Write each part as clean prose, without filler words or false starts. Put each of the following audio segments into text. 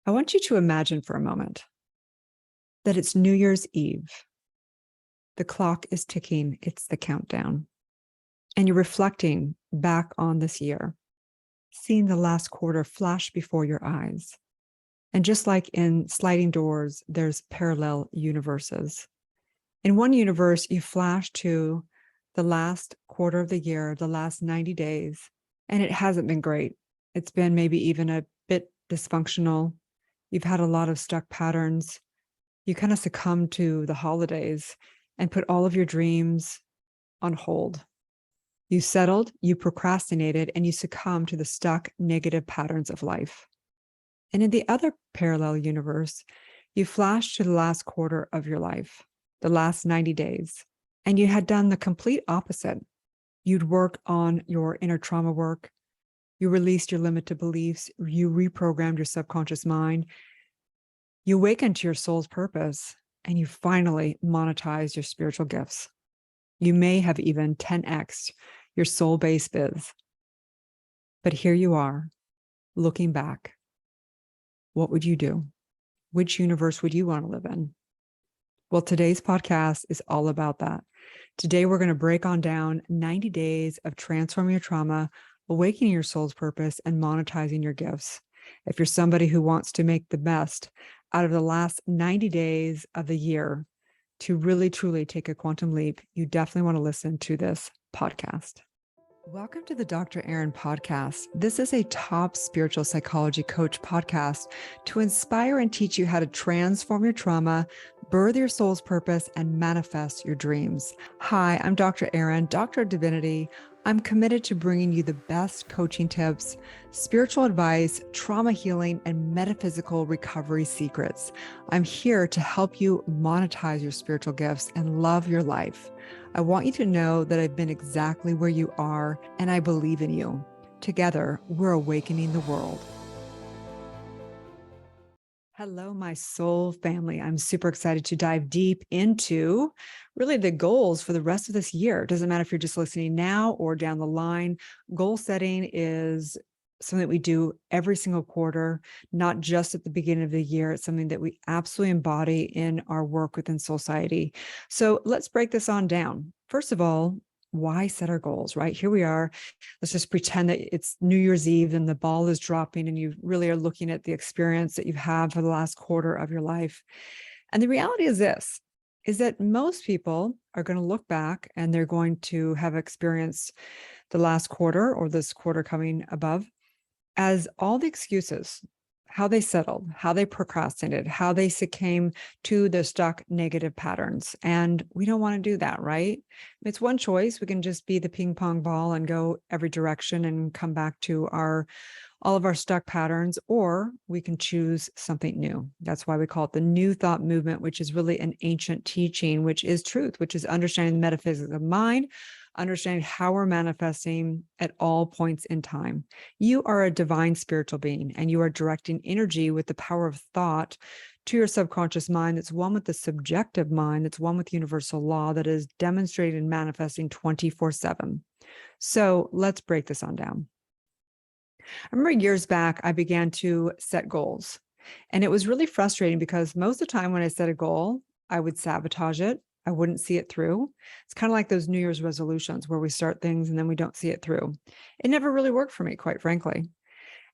I want you to imagine for a moment that it's New Year's Eve. The clock is ticking. It's the countdown. And you're reflecting back on this year, seeing the last quarter flash before your eyes. And just like in sliding doors, there's parallel universes. In one universe, you flash to the last quarter of the year, the last 90 days, and it hasn't been great. It's been maybe even a bit dysfunctional. You've had a lot of stuck patterns. You kind of succumb to the holidays and put all of your dreams on hold. You settled, you procrastinated, and you succumb to the stuck negative patterns of life. And in the other parallel universe, you flash to the last quarter of your life, the last 90 days, and you had done the complete opposite. You'd worked on your inner trauma work. You released your limited beliefs. You reprogrammed your subconscious mind. You awakened to your soul's purpose, and you finally monetized your spiritual gifts. You may have even 10x'd your soul-based biz. But here you are, looking back. What would you do? Which universe would you want to live in? Well, today's podcast is all about that. Today, we're going to break on down 90 days of transforming your trauma, awakening your soul's purpose, and monetizing your gifts. If you're somebody who wants to make the best out of the last 90 days of the year to really, truly take a quantum leap, you definitely want to listen to this podcast. Welcome to the Dr. Erin podcast. This is a top spiritual psychology coach podcast to inspire and teach you how to transform your trauma, birth your soul's purpose, and manifest your dreams. Hi, I'm Dr. Erin, Doctor of Divinity. I'm committed to bringing you the best coaching tips, spiritual advice, trauma healing, and metaphysical recovery secrets. I'm here to help you monetize your spiritual gifts and love your life. I want you to know that I've been exactly where you are, and I believe in you. Together, we're awakening the world. Hello, my soul family. I'm super excited to dive deep into really the goals for the rest of this year. It doesn't matter if you're just listening now or down the line. Goal setting is something that we do every single quarter, not just at the beginning of the year. It's something that we absolutely embody in our work within Soulciety. So let's break this on down. First of all, why set our goals, right? Here we are. Let's just pretend that it's New Year's Eve and the ball is dropping and you really are looking at the experience that you've had for the last quarter of your life. And the reality is this, is that most people are going to look back and they're going to have experienced the last quarter or this quarter coming above as all the excuses, how they settled, how they procrastinated, how they succumbed to the stuck negative patterns. And we don't want to do that, right? It's one choice. We can just be the ping pong ball and go every direction and come back to all of our stuck patterns, or we can choose something new. That's why we call it the New Thought movement, which is really an ancient teaching, which is truth, which is understanding the metaphysics of mind, understanding how we're manifesting at all points in time. You are a divine spiritual being, and you are directing energy with the power of thought to your subconscious mind that's one with the subjective mind, that's one with universal law that is demonstrated and manifesting 24/7. So let's break this on down. I remember years back, I began to set goals, and it was really frustrating because most of the time when I set a goal, I would sabotage it. I wouldn't see it through. It's kind of like those New Year's resolutions where we start things and then we don't see it through. It never really worked for me, quite frankly.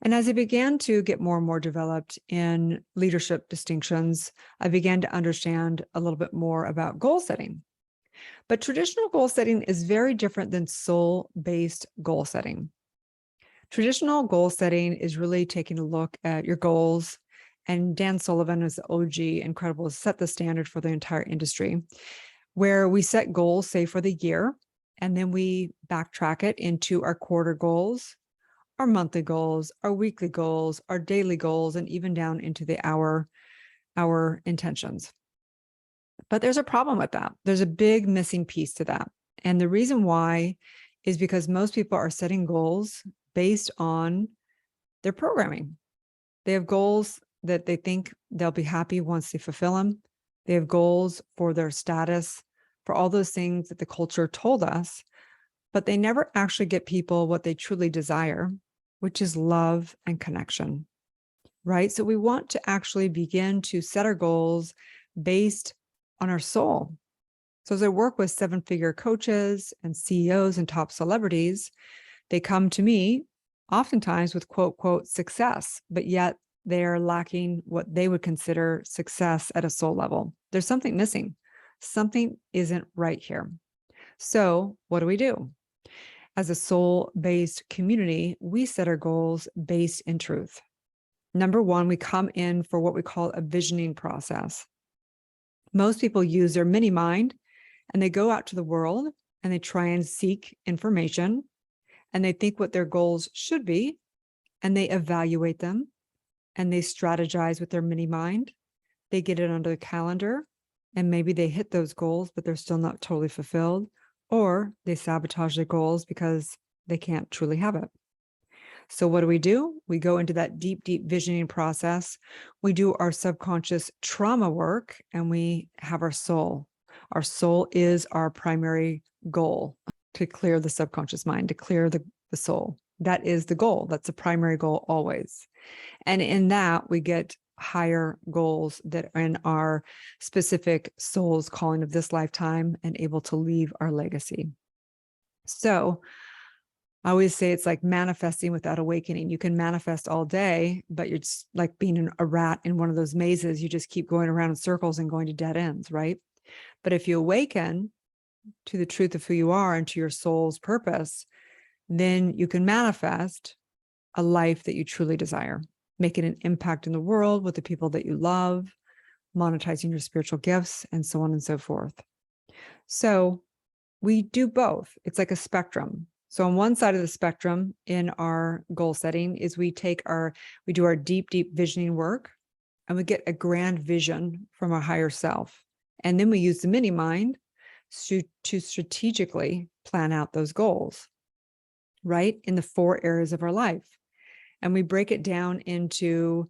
And as I began to get more and more developed in leadership distinctions, I began to understand a little bit more about goal setting. But traditional goal setting is very different than soul-based goal setting. Traditional goal setting is really taking a look at your goals. And Dan Sullivan is the OG, incredible, set the standard for the entire industry, where we set goals, say for the year, and then we backtrack it into our quarter goals, our monthly goals, our weekly goals, our daily goals, and even down into the hour intentions. But there's a problem with that. There's a big missing piece to that. And the reason why is because most people are setting goals based on their programming. They have goals that they think they'll be happy once they fulfill them. They have goals for their status, for all those things that the culture told us, but they never actually get people what they truly desire, which is love and connection, right? So we want to actually begin to set our goals based on our soul. So as I work with seven-figure coaches and CEOs and top celebrities, they come to me oftentimes with quote, quote, success, but yet they're lacking what they would consider success at a soul level. There's something missing. Something isn't right here. So what do? As a soul-based community, we set our goals based in truth. Number one, we come in for what we call a visioning process. Most people use their mini mind and they go out to the world and they try and seek information and they think what their goals should be and they evaluate them and they strategize with their mini mind. They get it onto the calendar and maybe they hit those goals, but they're still not totally fulfilled, or they sabotage their goals because they can't truly have it. So what do? We go into that deep, deep visioning process. We do our subconscious trauma work and we have our soul. Our soul is our primary goal, to clear the subconscious mind, to clear the soul. That is the goal. That's the primary goal always. And in that, we get higher goals that are in our specific soul's calling of this lifetime and able to leave our legacy. So I always say it's like manifesting without awakening. You can manifest all day, but you're just like being a rat in one of those mazes. You just keep going around in circles and going to dead ends, right? But if you awaken to the truth of who you are and to your soul's purpose, then you can manifest a life that you truly desire, making an impact in the world with the people that you love, monetizing your spiritual gifts, and so on and so forth. So we do both. It's like a spectrum. So on one side of the spectrum in our goal setting is we do our deep, deep visioning work and we get a grand vision from our higher self. And then we use the mini mind to strategically plan out those goals, right? In the 4 areas of our life. And we break it down into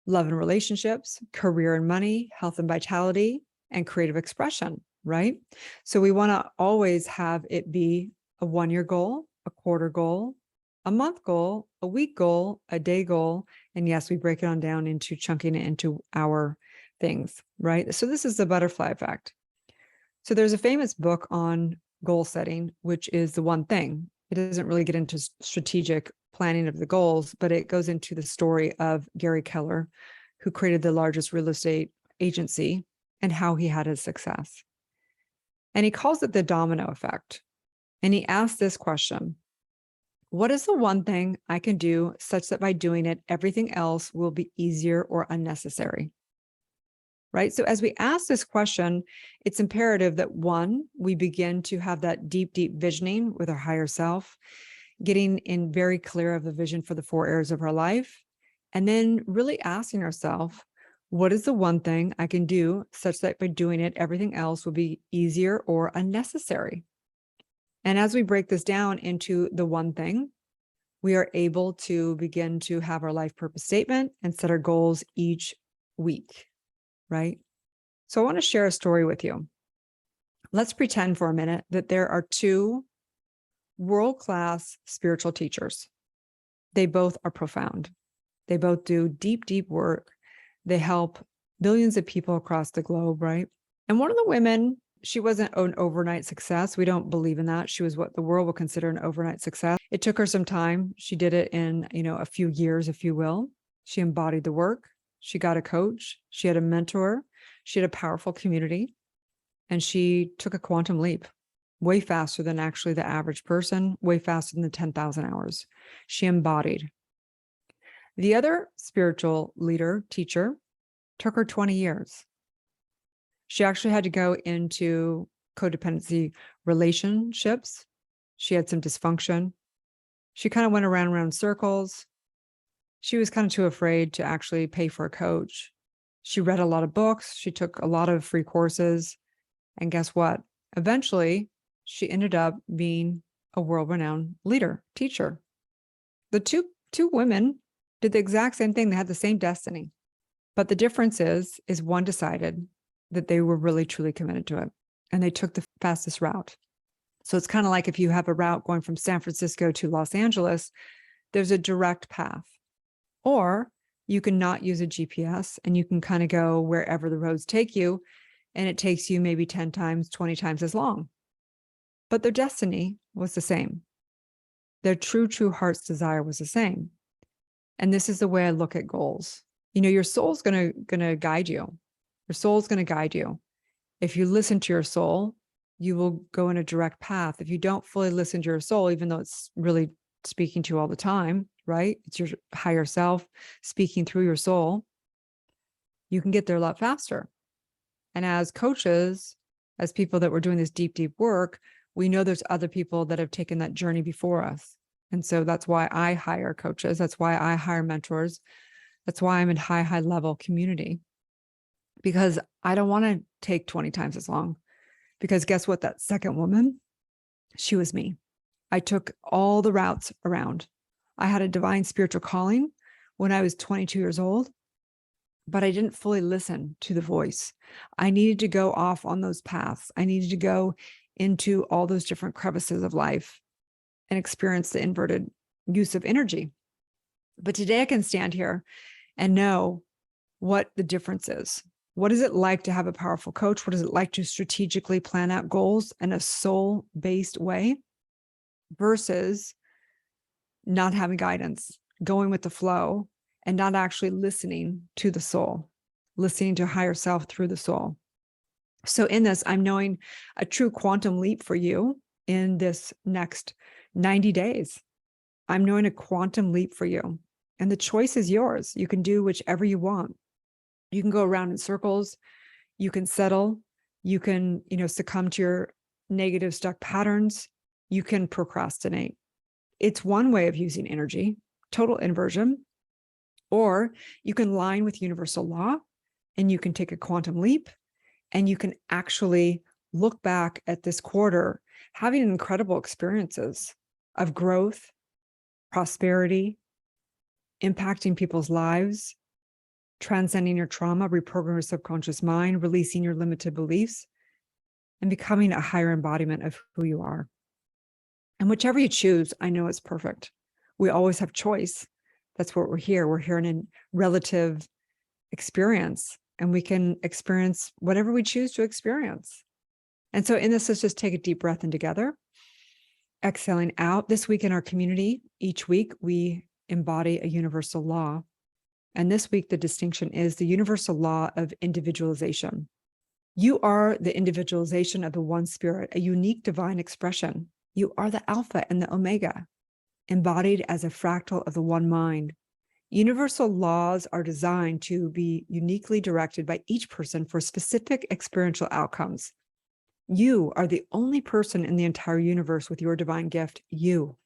love and relationships, career and money, health and vitality, and creative expression, right? So we want to always have it be a 1-year goal, a quarter goal, a month goal, a week goal, a day goal. And yes, we break it on down into chunking it into our things, right? So this is the butterfly effect. So there's a famous book on goal setting, which is The One Thing. It doesn't really get into strategic planning of the goals, but it goes into the story of Gary Keller, who created the largest real estate agency and how he had his success. And he calls it the domino effect. And he asked this question: what is the one thing I can do such that by doing it, everything else will be easier or unnecessary? Right? So as we ask this question, it's imperative that 1, we begin to have that deep, deep visioning with our higher self, getting in very clear of the vision for the 4 areas of our life, and then really asking ourselves, what is the one thing I can do such that by doing it, everything else will be easier or unnecessary? And as we break this down into the one thing, we are able to begin to have our life purpose statement and set our goals each week, right? So I want to share a story with you. Let's pretend for a minute that there are 2 world-class spiritual teachers. They both are profound. They both do deep, deep work. They help billions of people across the globe, right? And one of the women, she wasn't an overnight success. We don't believe in that. She was what the world would consider an overnight success. It took her some time. She did it in, a few years, if you will. She embodied the work. She got a coach. She had a mentor. She had a powerful community. And she took a quantum leap, way faster than actually the average person, way faster than the 10,000 hours. She embodied. The other spiritual leader, teacher, took her 20 years. She actually had to go into codependency relationships. She had some dysfunction. She kind of went around in circles. She was kind of too afraid to actually pay for a coach. She read a lot of books. She took a lot of free courses. And guess what? Eventually, she ended up being a world-renowned leader, teacher. The two women did the exact same thing. They had the same destiny. But the difference is one decided that they were really, truly committed to it. And they took the fastest route. So it's kind of like if you have a route going from San Francisco to Los Angeles, there's a direct path. Or You can not use a GPS and you can kind of go wherever the roads take you. And it takes you maybe 10 times, 20 times as long. But their destiny was the same. Their true heart's desire was the same. And this is the way I look at goals. Your soul's gonna guide you. Your soul's gonna guide you. If you listen to your soul, you will go in a direct path. If you don't fully listen to your soul, even though it's really speaking to you all the time, right? It's your higher self speaking through your soul, you can get there a lot faster. And as coaches, as people that were doing this deep work, we know there's other people that have taken that journey before us. And so that's why I hire coaches. That's why I hire mentors. That's why I'm in high level community, because I don't want to take 20 times as long. Because guess what? That second woman, she was me. I took all the routes around. I had a divine spiritual calling when I was 22 years old, but I didn't fully listen to the voice. I needed to go off on those paths. I needed to go into all those different crevices of life and experience the inverted use of energy. But today I can stand here and know what the difference is. What is it like to have a powerful coach? What is it like to strategically plan out goals in a soul-based way versus not having guidance, going with the flow, and not actually listening to the soul, listening to higher self through the soul. So in this, I'm knowing a true quantum leap for you in this next 90 days. I'm knowing a quantum leap for you. And the choice is yours. You can do whichever you want. You can go around in circles. You can settle. You can, succumb to your negative stuck patterns. You can procrastinate. It's one way of using energy, total inversion. Or you can line with universal law and you can take a quantum leap and you can actually look back at this quarter having incredible experiences of growth, prosperity, impacting people's lives, transcending your trauma, reprogramming your subconscious mind, releasing your limited beliefs, and becoming a higher embodiment of who you are. And whichever you choose, I know it's perfect. We always have choice. That's what we're here. We're here in a relative experience, and we can experience whatever we choose to experience. And so in this, let's just take a deep breath in together, exhaling out. This week in our community, each week we embody a universal law. And this week, the distinction is the universal law of individualization. You are the individualization of the one spirit, a unique divine expression. You are the alpha and the omega, embodied as a fractal of the one mind. Universal laws are designed to be uniquely directed by each person for specific experiential outcomes. You are the only person in the entire universe with your divine gift, you.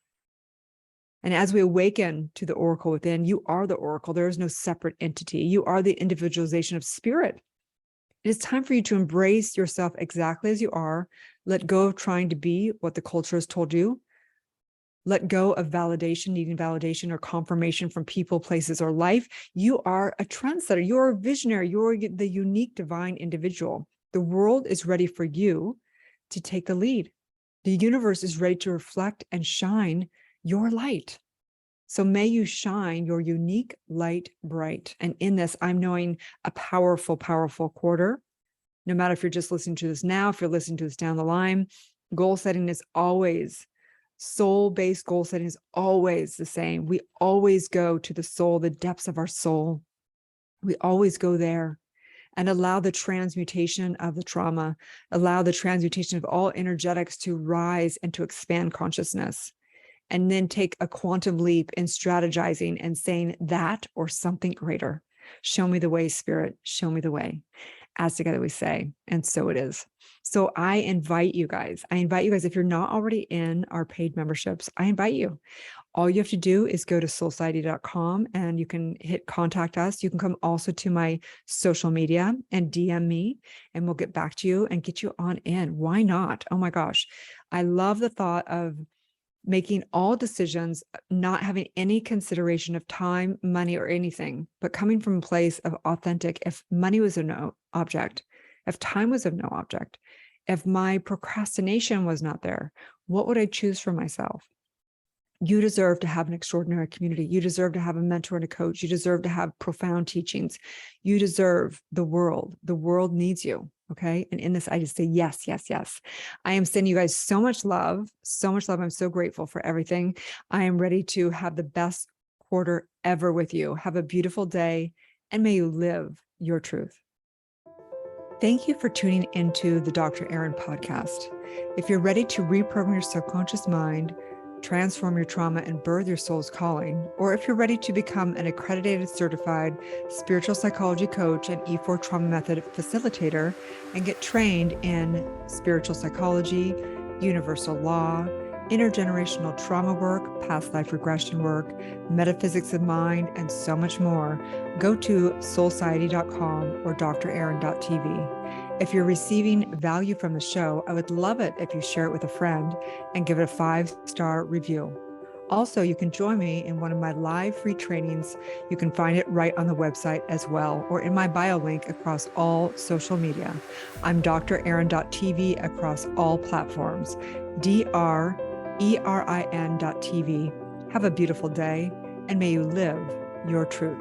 And as we awaken to the oracle within, you are the oracle. There is no separate entity. You are the individualization of spirit. It is time for you to embrace yourself exactly as you are. Let go of trying to be what the culture has told you. Let go of validation, needing validation or confirmation from people, places, or life. You are a trendsetter. You're a visionary. You're the unique divine individual. The world is ready for you to take the lead. The universe is ready to reflect and shine your light. So may you shine your unique light bright. And in this, I'm knowing a powerful quarter. No matter if you're just listening to this now, if you're listening to this down the line, goal setting is always, soul-based goal setting is always the same. We always go to the soul, the depths of our soul. We always go there and allow the transmutation of the trauma, allow the transmutation of all energetics to rise and to expand consciousness. And then take a quantum leap in strategizing and saying that or something greater. Show me the way, Spirit. Show me the way. As together we say, and so it is. So I invite you guys, if you're not already in our paid memberships, I invite you. All you have to do is go to soulsociety.com and you can hit contact us. You can come also to my social media and DM me, and we'll get back to you and get you on in. Why not? Oh my gosh. I love the thought of making all decisions, not having any consideration of time, money, or anything, but coming from a place of authentic. If money was of no object, if time was of no object, if my procrastination was not there, what would I choose for myself? You deserve to have an extraordinary community. You deserve to have a mentor and a coach. You deserve to have profound teachings. You deserve the world. The world needs you. Okay. And in this, I just say, yes, yes, yes. I am sending you guys so much love, so much love. I'm so grateful for everything. I am ready to have the best quarter ever with you. Have a beautiful day, and may you live your truth. Thank you for tuning into the Dr. Erin podcast. If you're ready to reprogram your subconscious mind, transform your trauma, and birth your soul's calling, or if you're ready to become an accredited certified spiritual psychology coach and E4 trauma method facilitator and get trained in spiritual psychology, universal law, intergenerational trauma work, past life regression work, metaphysics of mind, and so much more, go to soulciety.com or drerin.tv. If you're receiving value from the show, I would love it if you share it with a friend and give it a 5-star review. Also, you can join me in one of my live free trainings. You can find it right on the website as well, or in my bio link across all social media. I'm drerin.tv across all platforms, drerin.tv. Have a beautiful day, and may you live your truth.